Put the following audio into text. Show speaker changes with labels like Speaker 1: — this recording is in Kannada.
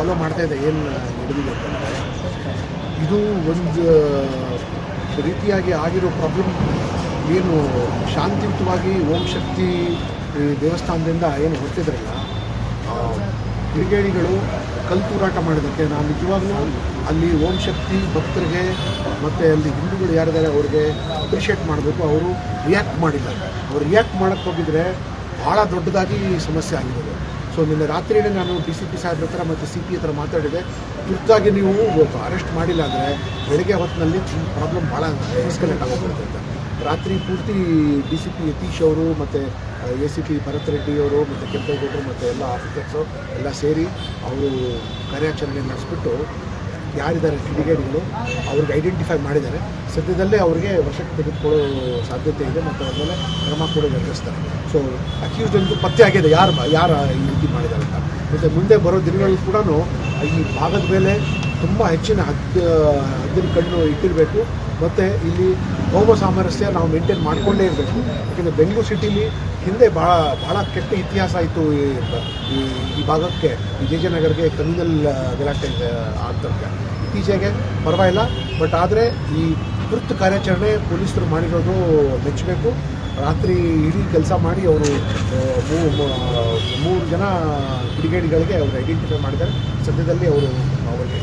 Speaker 1: ಫಾಲೋ ಮಾಡ್ತಾ ಇದೆ ಏನು ನಡೆದಿದೆ ಅಂತಂದರೆ ಇದು ಒಂದು ರೀತಿಯಾಗಿ ಆಗಿರೋ ಪ್ರಾಬ್ಲಮ್. ಏನು ಶಾಂತಿಯುತವಾಗಿ ಓಂ ಶಕ್ತಿ ದೇವಸ್ಥಾನದಿಂದ ಏನು ಹೊರಟಿದ್ರಲ್ಲ, ಕಿಡಿಗೇಡಿಗಳು ಕಲ್ತೂರಾಟ ಮಾಡೋದಕ್ಕೆ ನಾನು ನಿಜವಾಗ್ಲೂ ಅಲ್ಲಿ ಓಂ ಶಕ್ತಿ ಭಕ್ತರಿಗೆ ಮತ್ತು ಅಲ್ಲಿ ಹಿಂದೂಗಳು ಯಾರಿದ್ದಾರೆ ಅವ್ರಿಗೆ ಅಪ್ರಿಷಿಯೇಟ್ ಮಾಡಬೇಕು. ಅವರು ರಿಯಾಕ್ಟ್ ಮಾಡಿಲ್ಲ. ಅವ್ರು ರಿಯಾಕ್ಟ್ ಮಾಡೋಕ್ಕೆ ಹೋಗಿದ್ರೆ ಭಾಳ ದೊಡ್ಡದಾಗಿ ಸಮಸ್ಯೆ ಆಗಿರೋದು. ಸೊ ನಿನ್ನೆ ರಾತ್ರಿಯೇ ನಾನು DCP ಸಾಹೇಬ್ರ ಹತ್ರ ಮತ್ತು CP ಹತ್ರ ಮಾತಾಡಿದೆ. ತುರ್ತಾಗಿ ನೀವು ಅರೆಸ್ಟ್ ಮಾಡಿಲ್ಲ ಅಂದರೆ ಬೆಳಗ್ಗೆ ಹೊತ್ತಿನಲ್ಲಿ ಪ್ರಾಬ್ಲಮ್ ಭಾಳ ಎಸ್ಕಲೇಟ್ ಆಗೋಗ್ಬಿಡುತ್ತೆ ಅಂತ. ರಾತ್ರಿ ಪೂರ್ತಿ DCP ಯತೀಶ್ ಅವರು ಮತ್ತು ACP ಭರತ್ ರೆಡ್ಡಿ ಅವರು ಮತ್ತು ಕೆಂಪೇಗೌಡರು ಮತ್ತು ಎಲ್ಲ ಆಫೀಸರ್ಸು ಎಲ್ಲ ಸೇರಿ ಅವರು ಕಾರ್ಯಾಚರಣೆ ನಡೆಸ್ಬಿಟ್ಟು ಯಾರಿದ್ದಾರೆ ಕಿಡಿಗೇಡಿಗಳು ಅವ್ರಿಗೆ ಐಡೆಂಟಿಫೈ ಮಾಡಿದ್ದಾರೆ. ಸದ್ಯದಲ್ಲೇ ಅವರಿಗೆ ವಶಕ್ಕೆ ತೆಗೆದುಕೊಳ್ಳೋ ಸಾಧ್ಯತೆ ಇದೆ ಮತ್ತು ಅವ್ರ ಮೇಲೆ ಕ್ರಮ ಕೂಡ ಜರುಗಿಸ್ತಾರೆ. ಸೊ ಅಕ್ಯೂಸ್ಡ್ ಅಂತೂ ಪತ್ತೆ ಆಗಿದೆ ಯಾರು ಈ ರೀತಿ ಮಾಡಿದ್ದಾರೆ ಅಂತ. ಮತ್ತು ಮುಂದೆ ಬರೋ ದಿನಗಳಲ್ಲಿ ಕೂಡ ಈ ಭಾಗದ ಮೇಲೆ ತುಂಬ ಹೆಚ್ಚಿನ ಹದ್ದಿನ ಕಣ್ಣು ಇಟ್ಟಿರಬೇಕು. ಮತ್ತು ಇಲ್ಲಿ ಹೋಮ ಸಾಮರಸ್ಯ ನಾವು ಮೇಂಟೈನ್ ಮಾಡಿಕೊಂಡೇ ಇರಬೇಕು. ಯಾಕೆಂದರೆ ಬೆಂಗಳೂರು ಸಿಟಿಲಿ ಹಿಂದೆ ಭಾಳ ಕೆಟ್ಟ ಇತಿಹಾಸ ಆಯಿತು ಈ ಭಾಗಕ್ಕೆ, ಈ ಜಯನಗರ್ಗೆ ಕಮ್ಯುನಲ್ ಗಲಾಟೆ ಆಗ್ತದೆ. ಇತ್ತೀಚೆಗೆ ಪರವಾಗಿಲ್ಲ, ಬಟ್ ಆದರೆ ಈ ತುರ್ತು ಕಾರ್ಯಾಚರಣೆ ಪೊಲೀಸರು ಮಾಡಿರೋದು ಮೆಚ್ಚಬೇಕು. ರಾತ್ರಿ ಇಡೀ ಕೆಲಸ ಮಾಡಿ ಅವರು 3 ಜನ ಕಿಡಿಗೇಡಿಗಳಿಗೆ ಅವರು ಐಡೆಂಟಿಫೈ ಮಾಡಿದ್ದಾರೆ. ಸದ್ಯದಲ್ಲಿ ಅವರಿಗೆ